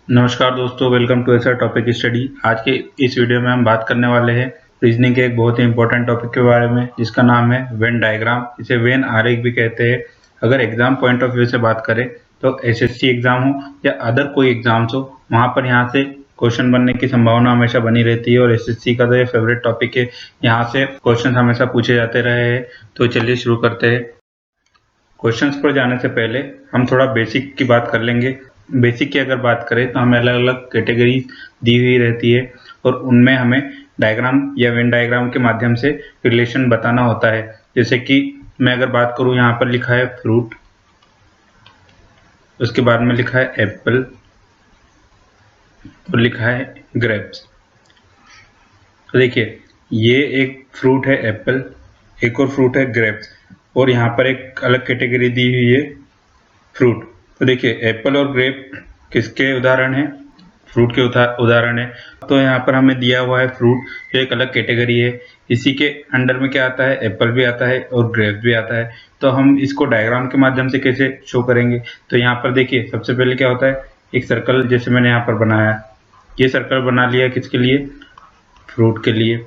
नमस्कार दोस्तों, welcome to SR topic study. आज के इस वीडियो में हम बात करने वाले हैं रीजनिंग के एक बहुत ही इंपॉर्टेंट टॉपिक के बारे में, जिसका नाम है वेन डायग्राम। इसे वेन आरेख भी कहते हैं। अगर एग्जाम पॉइंट ऑफ व्यू से बात करें तो एसएससी एग्जाम हो या अदर कोई एग्जाम्स हो, वहाँ पर यहाँ से क्वेश्चन बनने की संभावना हमेशा बनी रहती है और एसएससी का तो ये फेवरेट टॉपिक है। यहाँ से क्वेश्चन हमेशा पूछे जाते रहे हैं। तो चलिए शुरू करते हैं। क्वेश्चंस पर जाने से पहले हम थोड़ा बेसिक की बात कर लेंगे। बेसिक की अगर बात करें तो हमें अलग अलग कैटेगरी दी हुई रहती है और उनमें हमें डायग्राम या वेन डायग्राम के माध्यम से रिलेशन बताना होता है। जैसे कि मैं अगर बात करूं, यहाँ पर लिखा है फ्रूट, उसके बाद में लिखा है एप्पल और लिखा है ग्रेप्स। तो देखिए, ये एक फ्रूट है एप्पल, एक और फ्रूट है ग्रेप्स, और यहाँ पर एक अलग कैटेगरी दी हुई है फ्रूट। तो देखिए, एप्पल और ग्रेप किसके उदाहरण हैं? फ्रूट के उदाहरण है। तो यहाँ पर हमें दिया हुआ है फ्रूट, जो एक अलग कैटेगरी है। इसी के अंडर में क्या आता है? एप्पल भी आता है और ग्रेप्स भी आता है। तो हम इसको डायग्राम के माध्यम से कैसे शो करेंगे? तो यहाँ पर देखिए, सबसे पहले क्या होता है, एक सर्कल जैसे मैंने यहाँ पर बनाया, ये सर्कल बना लिया किसके लिए? फ्रूट के लिए।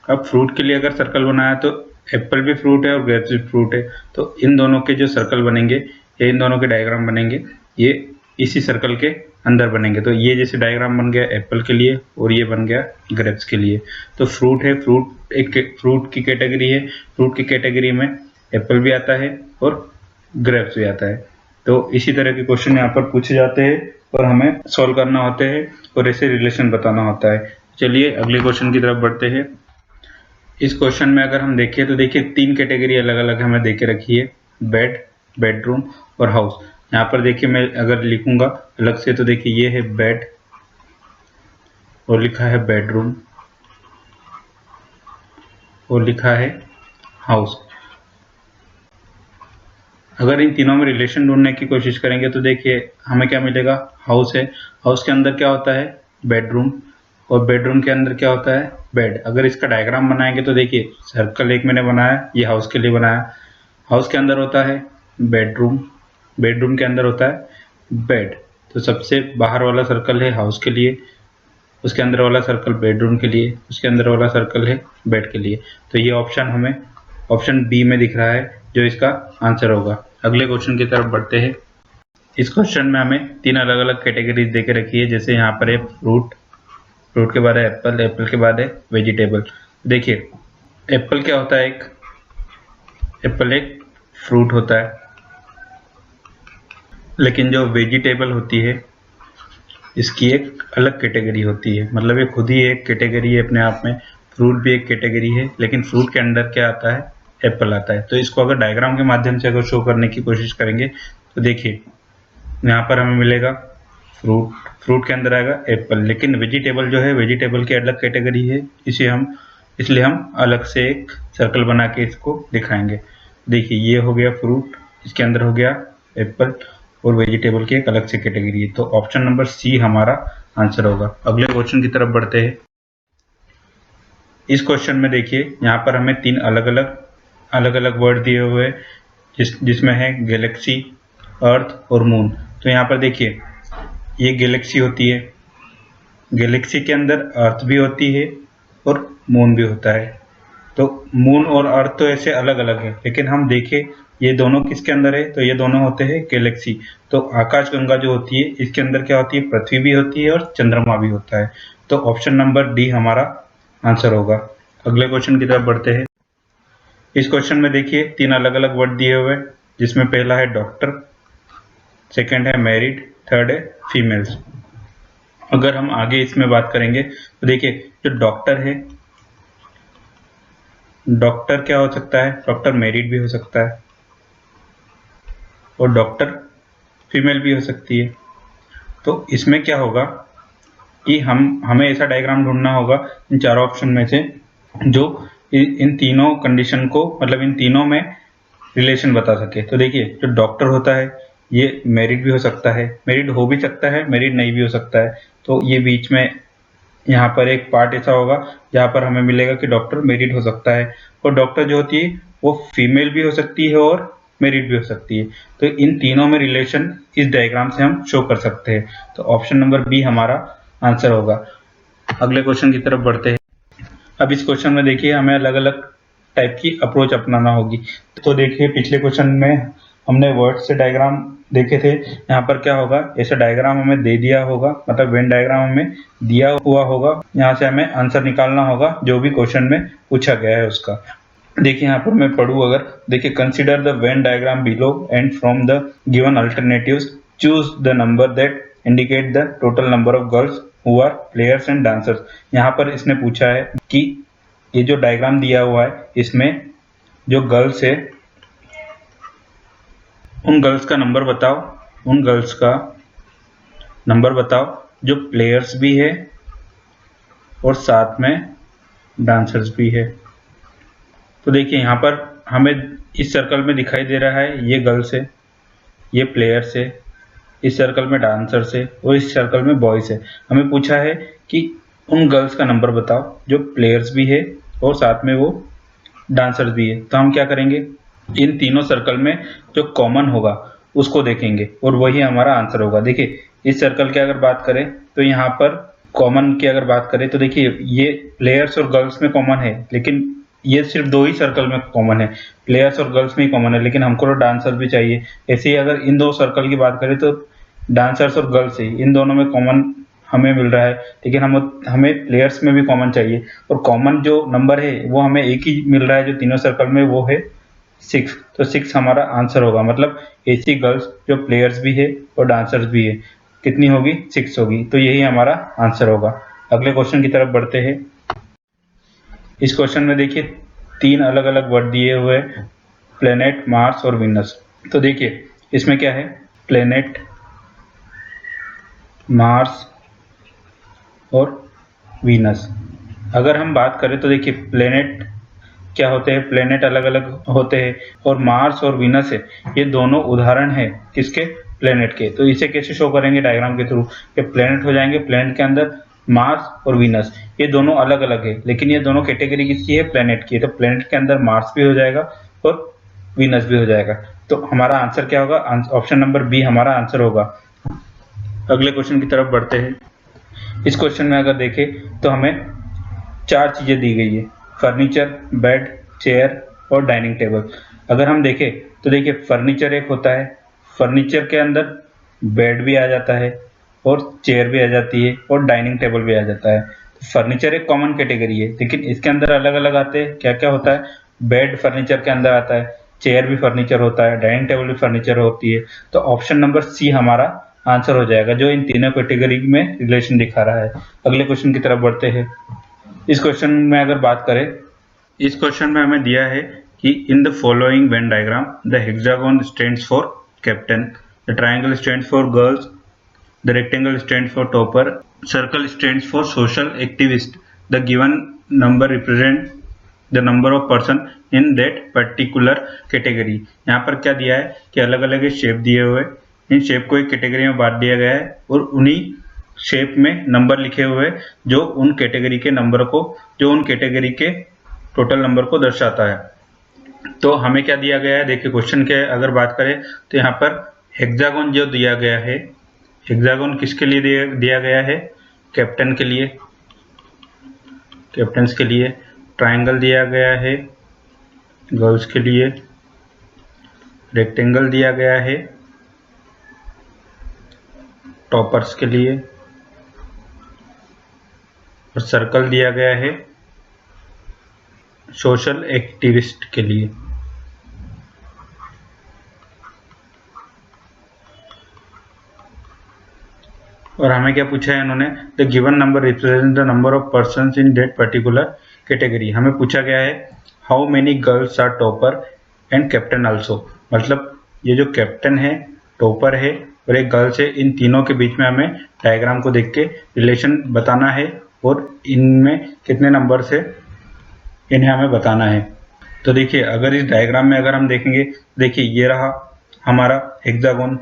अब फ्रूट के लिए अगर सर्कल बनाया तो एप्पल भी फ्रूट है और ग्रेप्स भी फ्रूट है, तो इन दोनों के जो सर्कल बनेंगे या इन दोनों के डायग्राम बनेंगे, ये इसी सर्कल के अंदर बनेंगे। तो ये जैसे डायग्राम बन गया एप्पल के लिए और ये बन गया ग्रेप्स के लिए। तो फ्रूट है, फ्रूट एक फ्रूट की कैटेगरी है। फ्रूट की कैटेगरी में एप्पल भी आता है और ग्रेप्स भी आता है। तो इसी तरह के क्वेश्चन यहाँ पर पूछे जाते हैं और हमें सॉल्व करना होते हैं और ऐसे रिलेशन बताना होता है। चलिए अगले क्वेश्चन की तरफ बढ़ते हैं। इस क्वेश्चन में अगर हम देखें तो देखिए, तीन कैटेगरी अलग अलग हमें दे के रखी है, बेड, बेडरूम और हाउस। यहाँ पर देखिए, मैं अगर लिखूंगा अलग से तो देखिए, ये है बेड और लिखा है बेडरूम और लिखा है हाउस। अगर इन तीनों में रिलेशन ढूंढने की कोशिश करेंगे तो देखिए हमें क्या मिलेगा? हाउस है, हाउस के अंदर क्या होता है? बेडरूम, और बेडरूम के अंदर क्या होता है? बेड। अगर इसका डायग्राम बनाएंगे तो देखिए, सर्कल एक मैंने बनाया, ये हाउस के लिए बनाया। हाउस के अंदर होता है बेडरूम, बेडरूम के अंदर होता है बेड। तो सबसे बाहर वाला सर्कल है हाउस के लिए, उसके अंदर वाला सर्कल बेडरूम के लिए, उसके अंदर वाला सर्कल है बेड के लिए। तो ये ऑप्शन हमें ऑप्शन बी में दिख रहा है, जो इसका आंसर होगा। अगले क्वेश्चन की तरफ बढ़ते हैं। इस क्वेश्चन में हमें तीन अलग अलग कैटेगरीज दे के रखी है। जैसे यहाँ पर है फ्रूट, फ्रूट के बाद है एप्पल, एप्पल के बाद है वेजिटेबल। देखिए, एप्पल क्या होता है? एप्पल एक फ्रूट होता है, लेकिन जो वेजिटेबल होती है इसकी एक अलग कैटेगरी होती है। मतलब ये खुद ही एक कैटेगरी है अपने आप में। फ्रूट भी एक कैटेगरी है, लेकिन फ्रूट के अंदर क्या आता है? एप्पल आता है। तो इसको अगर डायग्राम के माध्यम से अगर शो करने की कोशिश करेंगे तो देखिए, यहाँ पर हमें मिलेगा फ्रूट, फ्रूट के अंदर आएगा एप्पल, लेकिन वेजिटेबल जो है, वेजिटेबल की अलग कैटेगरी है, इसलिए हम अलग से एक सर्कल बना के इसको दिखाएंगे। देखिए, ये हो गया फ्रूट, इसके अंदर हो गया एप्पल, और वेजिटेबल की एक अलग से कैटेगरी है। तो ऑप्शन नंबर सी हमारा आंसर होगा। अगले क्वेश्चन की तरफ बढ़ते हैं। इस क्वेश्चन में देखिए, यहाँ पर हमें तीन अलग अलग वर्ड दिए हुए हैं, जिसमें है गैलेक्सी, अर्थ और मून। तो यहाँ पर देखिए, ये गैलेक्सी होती है, गैलेक्सी के अंदर अर्थ भी होती है और मून भी होता है। तो मून और अर्थ तो ऐसे अलग अलग है, लेकिन हम देखें ये दोनों किसके अंदर है, तो ये दोनों होते हैं गैलेक्सी। तो आकाशगंगा जो होती है, इसके अंदर क्या होती है? पृथ्वी भी होती है और चंद्रमा भी होता है। तो ऑप्शन नंबर डी हमारा आंसर होगा। अगले क्वेश्चन की तरफ बढ़ते हैं। इस क्वेश्चन में देखिए, तीन अलग अलग वर्ड दिए हुए हैं, जिसमें पहला है डॉक्टर, सेकेंड है मैरिड, थर्ड है फीमेल्स। अगर हम आगे इसमें बात करेंगे तो देखिए, जो डॉक्टर है, डॉक्टर क्या हो सकता है? डॉक्टर मैरिड भी हो सकता है और डॉक्टर फीमेल भी हो सकती है। तो इसमें क्या होगा कि हमें ऐसा डायग्राम ढूंढना होगा इन चारों ऑप्शन में से, जो इन तीनों कंडीशन को, मतलब इन तीनों में रिलेशन बता सके। तो देखिए, जो डॉक्टर होता है ये मैरिड भी हो सकता है, मैरिड हो भी सकता है, मैरिड नहीं भी हो सकता है। तो ये बीच में यहाँ पर एक पार्ट ऐसा होगा जहाँ पर हमें मिलेगा कि डॉक्टर मैरिड हो सकता है, और डॉक्टर जो होती है वो फीमेल भी हो सकती है और मेरिट भी हो सकती है। तो इन तीनों में रिलेशन इस डायग्राम से हम शो कर सकते हैं। तो ऑप्शन नंबर बी हमारा आंसर होगा। अगले क्वेश्चन की तरफ बढ़ते हैं। अब इस क्वेश्चन में देखिए हमें अलग अलग टाइप की अप्रोच अपनाना होगी। तो देखिए पिछले क्वेश्चन में हमने वर्ड से डायग्राम देखे थे। यहाँ पर क्या होगा, ऐसा डायग्राम हमें दे दिया होगा, मतलब वेन डायग्राम हमें दिया हुआ होगा। यहाँ से हमें आंसर निकालना होगा जो भी क्वेश्चन में पूछा गया है उसका। देखिए यहाँ पर मैं पढ़ूँ अगर, देखिए consider the Venn diagram below and from the given alternatives choose the number that indicate the total number of girls who are players and dancers. यहाँ पर इसने पूछा है कि ये जो डायग्राम दिया हुआ है इसमें जो गर्ल्स है उन गर्ल्स का नंबर बताओ, उन गर्ल्स का नंबर बताओ जो प्लेयर्स भी है और साथ में डांसर्स भी है। तो देखिए यहाँ पर हमें इस सर्कल में दिखाई दे रहा है ये गर्ल्स है, ये प्लेयर्स है, इस सर्कल में डांसर्स है और इस सर्कल में बॉयज है। हमें पूछा है कि उन गर्ल्स का नंबर बताओ जो प्लेयर्स भी है और साथ में वो डांसर्स भी है। तो हम क्या करेंगे, इन तीनों सर्कल में जो कॉमन होगा उसको देखेंगे और वही हमारा आंसर होगा। देखिए इस सर्कल की अगर बात करें तो यहाँ पर कॉमन की अगर बात करें तो देखिए ये प्लेयर्स और गर्ल्स में कॉमन है, लेकिन ये सिर्फ दो ही सर्कल में कॉमन है, प्लेयर्स और गर्ल्स में ही कॉमन है, लेकिन हमको तो डांसर्स भी चाहिए। ऐसे ही अगर इन दो सर्कल की बात करें तो डांसर्स और गर्ल्स ही इन दोनों में कॉमन हमें मिल रहा है, लेकिन हमें प्लेयर्स में भी कॉमन चाहिए और कॉमन जो नंबर है वो हमें एक ही मिल रहा है जो तीनों सर्कल में, वो है 6। तो 6 हमारा आंसर होगा। मतलब ऐसी गर्ल्स जो प्लेयर्स भी है और डांसर्स भी है कितनी होगी, 6 होगी। तो यही हमारा आंसर होगा। अगले क्वेश्चन की तरफ बढ़ते हैं। इस क्वेश्चन में देखिए 3 अलग अलग वर्ड दिए हुए हैं, प्लेनेट, मार्स और वीनस। तो देखिए इसमें क्या है, प्लेनेट, मार्स और वीनस। अगर हम बात करें तो देखिए प्लेनेट क्या होते हैं, प्लेनेट अलग अलग होते हैं और मार्स और वीनस है ये दोनों उदाहरण है किसके, प्लेनेट के। तो इसे कैसे शो करेंगे डायग्राम के थ्रू, ये प्लेनेट हो जाएंगे, प्लेनेट के अंदर मार्स और वीनस ये दोनों अलग अलग है, लेकिन ये दोनों कैटेगरी किसकी है, प्लेनेट की है। तो प्लेनेट के अंदर मार्स भी हो जाएगा और वीनस भी हो जाएगा। तो हमारा आंसर क्या होगा, ऑप्शन नंबर बी हमारा आंसर होगा। अगले क्वेश्चन की तरफ बढ़ते हैं। इस क्वेश्चन में अगर देखें तो हमें 4 चीजें दी गई है, फर्नीचर, बेड, चेयर और डाइनिंग टेबल। अगर हम देखें तो देखिए फर्नीचर एक होता है, फर्नीचर के अंदर बेड भी आ जाता है और चेयर भी आ जाती है और डाइनिंग टेबल भी आ जाता है। फर्नीचर एक कॉमन कैटेगरी है, लेकिन इसके अंदर अलग अलग आते हैं। क्या क्या होता है, बेड फर्नीचर के अंदर आता है, चेयर भी फर्नीचर होता है, डाइनिंग टेबल भी फर्नीचर होती है। तो ऑप्शन नंबर सी हमारा आंसर हो जाएगा जो इन तीनों कैटेगरी में रिलेशन दिखा रहा है। अगले क्वेश्चन की तरफ बढ़ते हैं। इस क्वेश्चन में अगर बात करें, इस क्वेश्चन में हमें दिया है कि in the following Venn diagram the hexagon stands for captain, the triangle stands for girls, the rectangle stands for topper, circle stands for social activist, the given number represent the number of person in that particular category. यहाँ पर क्या दिया है कि अलग अलग shape दिए हुए, इन शेप को एक कैटेगरी में बांट दिया गया है और उन्हीं शेप में नंबर लिखे हुए जो उन कैटेगरी के नंबर को, जो उन कैटेगरी के टोटल नंबर को दर्शाता है। तो हमें क्या दिया गया है, देखिए क्वेश्चन के अगर बात करें तो यहाँ पर हेक्सागोन जो दिया गया है, हेक्सागोन किसके लिए दिया गया है, कैप्टन के लिए, कैप्टन्स के लिए। ट्रायंगल दिया गया है गर्ल्स के लिए, रेक्टेंगल दिया गया है टॉपर्स के लिए और सर्कल दिया गया है सोशल एक्टिविस्ट के लिए। और हमें क्या पूछा है इन्होंने, the given number represent the number of persons in that particular category. हमें पूछा गया है how many girls are topper and captain also. मतलब ये जो कैप्टन है, टॉपर है और एक गर्ल्स है, इन तीनों के बीच में हमें डायग्राम को देख के रिलेशन बताना है और इनमें कितने नंबर से इन्हें हमें बताना है। तो देखिए अगर इस डायग्राम में अगर हम देखेंगे, देखिए ये रहा हमारा हेक्सागोन,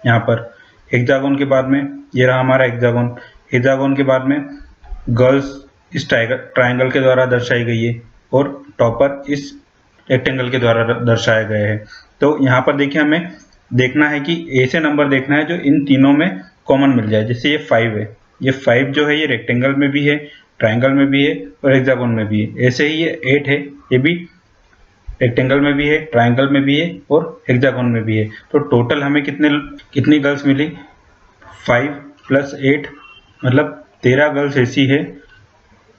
यहाँ पर हेक्सागोन के बाद में ये रहा हमारा हेक्सागोन, हेक्सागोन के बाद में गर्ल्स इस ट्रायंगल के द्वारा दर्शाई गई है और टॉपर इस रेक्टेंगल के द्वारा दर्शाए गए हैं। तो यहाँ पर देखिए हमें देखना है कि ऐसे नंबर देखना है जो इन तीनों में कॉमन मिल जाए। जैसे ये 5 है, ये 5 जो है ये रेक्टेंगल में भी है, ट्रायंगल में भी है और हेक्सागोन में भी है। ऐसे ही ये 8 है, ये भी रेक्टेंगल में भी है, ट्रायंगल में भी है और हेक्सागोन में भी है। तो टोटल हमें कितनी गर्ल्स मिली? 5 + 8 मतलब 13 गर्ल्स ऐसी है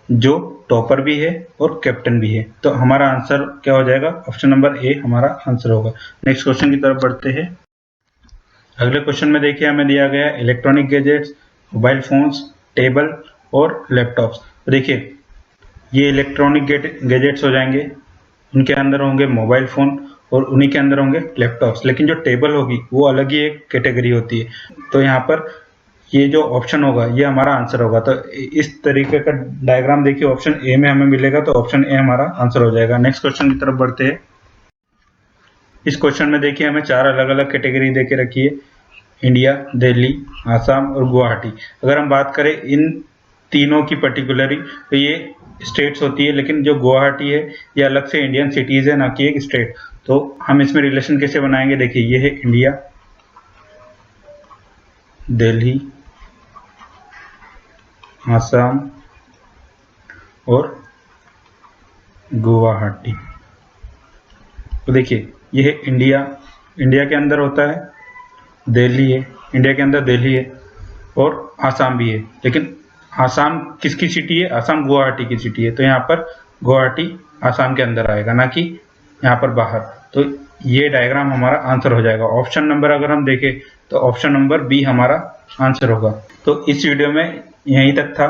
जो टॉपर भी है और कैप्टन भी है। तो हमारा आंसर क्या हो जाएगा? ऑप्शन नंबर ए हमारा आंसर होगा। नेक्स्ट क्वेश्चन की तरफ बढ़ते हैं। अगले क्वेश्चन में देखिए हमें दिया गया है electronic gadgets, mobile phones, table और लैपटॉप्स। तो देखिए ये इलेक्ट्रॉनिक गैजेट्स हो जाएंगे, उनके अंदर होंगे मोबाइल फ़ोन और उन्हीं के अंदर होंगे लैपटॉप्स। लेकिन जो टेबल होगी वो अलग ही एक कैटेगरी होती है। तो यहाँ पर ये जो ऑप्शन होगा ये हमारा आंसर होगा। तो इस तरीके का डायग्राम देखिए ऑप्शन ए में हमें मिलेगा, तो ऑप्शन ए हमारा आंसर हो जाएगा। नेक्स्ट क्वेश्चन की तरफ बढ़ते हैं। इस क्वेश्चन में देखिए हमें 4 अलग अलग कैटेगरी दे के रखी है, इंडिया, दिल्ली, आसाम और गुवाहाटी। अगर हम बात करें इन तीनों की पर्टिकुलरली, तो ये स्टेट्स होती है, लेकिन जो गुवाहाटी है ये अलग से इंडियन सिटीज़ है, ना कि एक स्टेट। तो हम इसमें रिलेशन कैसे बनाएंगे? देखिए ये है इंडिया, दिल्ली, आसाम और गुवाहाटी। तो देखिए ये है इंडिया, इंडिया के अंदर होता है, दिल्ली है, इंडिया के अंदर दिल्ली है और आसाम भी है। लेकिन आसाम किसकी सिटी है? आसाम गुवाहाटी की सिटी है। तो यहाँ पर गुवाहाटी आसाम के अंदर आएगा, ना कि यहाँ पर बाहर। तो ये डायग्राम हमारा आंसर हो जाएगा। ऑप्शन नंबर अगर हम देखें तो ऑप्शन नंबर बी हमारा आंसर होगा। तो इस वीडियो में यहीं तक था।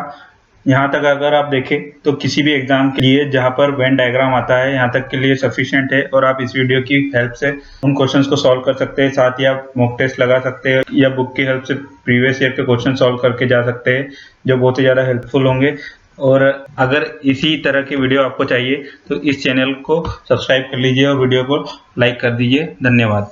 यहाँ तक अगर आप देखें तो किसी भी एग्जाम के लिए जहाँ पर वेन डायग्राम आता है यहाँ तक के लिए सफिशिएंट है, और आप इस वीडियो की हेल्प से उन क्वेश्चंस को सॉल्व कर सकते हैं। साथ ही आप मॉक टेस्ट लगा सकते हैं या बुक की हेल्प से प्रीवियस ईयर के क्वेश्चन सॉल्व करके जा सकते हैं, जो बहुत ही ज़्यादा हेल्पफुल होंगे। और अगर इसी तरह की वीडियो आपको चाहिए तो इस चैनल को सब्सक्राइब कर लीजिए और वीडियो को लाइक कर दीजिए। धन्यवाद।